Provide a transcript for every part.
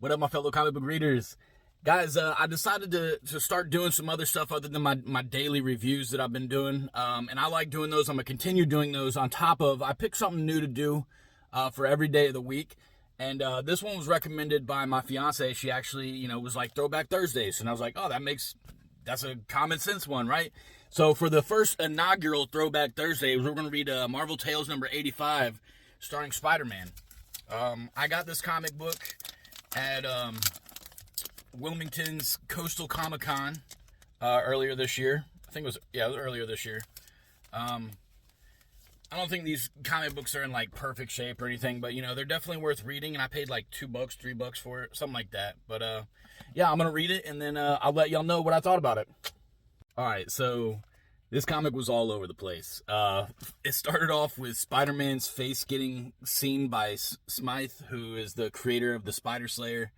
What up, my fellow comic book readers? Guys, I decided to start doing some other stuff other than my daily reviews that I've been doing. And I like doing those. I'm going to continue doing those on top of, I picked something new to do for every day of the week. And this one was recommended by my fiance. She actually, was like Throwback Thursdays. And I was like, oh, that's a common sense one, right? So for the first inaugural Throwback Thursday, we're going to read Marvel Tales number 85, starring Spider-Man. I got this comic book at Wilmington's Coastal Comic-Con earlier this year. I was earlier this year. I don't think these comic books are in like perfect shape or anything, but they're definitely worth reading, and I paid like $2, $3 for it, something like that. But yeah, I'm gonna read it, and then I'll let y'all know what I thought about it. All right, so this comic was all over the place. It started off with Spider-Man's face getting seen by Smythe, who is the creator of the Spider Slayer.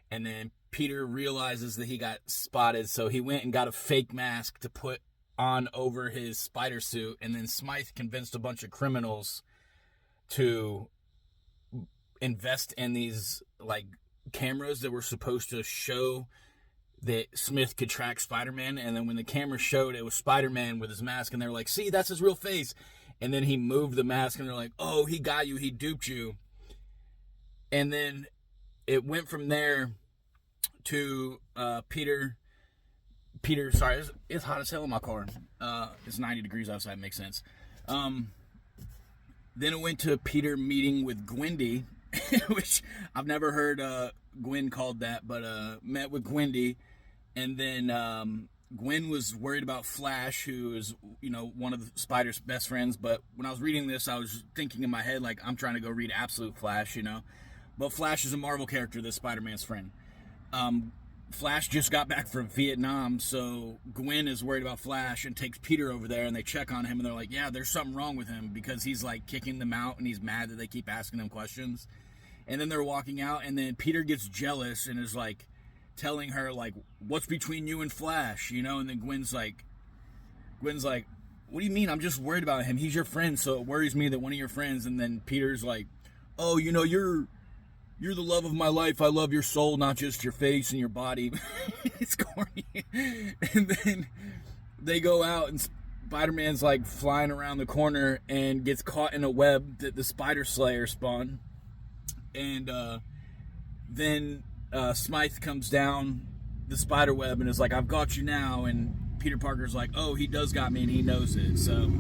And then Peter realizes that he got spotted, so he went and got a fake mask to put on over his spider suit. And then Smythe convinced a bunch of criminals to invest in these like cameras that were supposed to show that Smith could track Spider-Man. And then when the camera showed, it was Spider-Man with his mask, and they were like, see, that's his real face. And then he moved the mask, and they're like, oh, he got you, he duped you. And then it went from there to Peter, sorry, it's hot as hell in my car. It's 90 degrees outside, makes sense. Then it went to Peter meeting with Gwendy, which I've never heard Gwen called that, but met with Gwendy. And then Gwen was worried about Flash, who is, one of Spider's best friends. But when I was reading this, I was thinking in my head, like, I'm trying to go read Absolute Flash, But Flash is a Marvel character that's Spider-Man's friend. Flash just got back from Vietnam, so Gwen is worried about Flash and takes Peter over there, and they check on him, and they're like, yeah, there's something wrong with him because he's, like, kicking them out, and he's mad that they keep asking him questions. And then they're walking out, and then Peter gets jealous and is, like, telling her, like, what's between you and Flash, And then Gwen's like, what do you mean? I'm just worried about him. He's your friend, so it worries me that one of your friends. And then Peter's like, oh, you're the love of my life. I love your soul, not just your face and your body. It's corny. And then they go out, and Spider-Man's like flying around the corner and gets caught in a web that the Spider Slayer spawned. And then Smythe comes down the spider web and is like, I've got you now. And Peter Parker's like, oh, he does got me, and he knows it. So,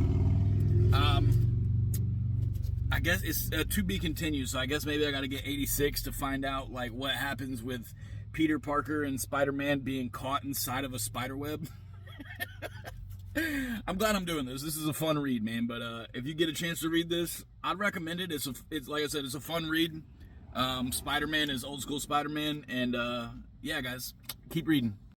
I guess it's to be continued, so I guess maybe I got to get 86 to find out, like, what happens with Peter Parker and Spider-Man being caught inside of a spider web. I'm glad I'm doing this. This is a fun read, man, but if you get a chance to read this, I'd recommend it. It's like I said, it's a fun read. Spider-Man is old school Spider-Man, and yeah, guys, keep reading.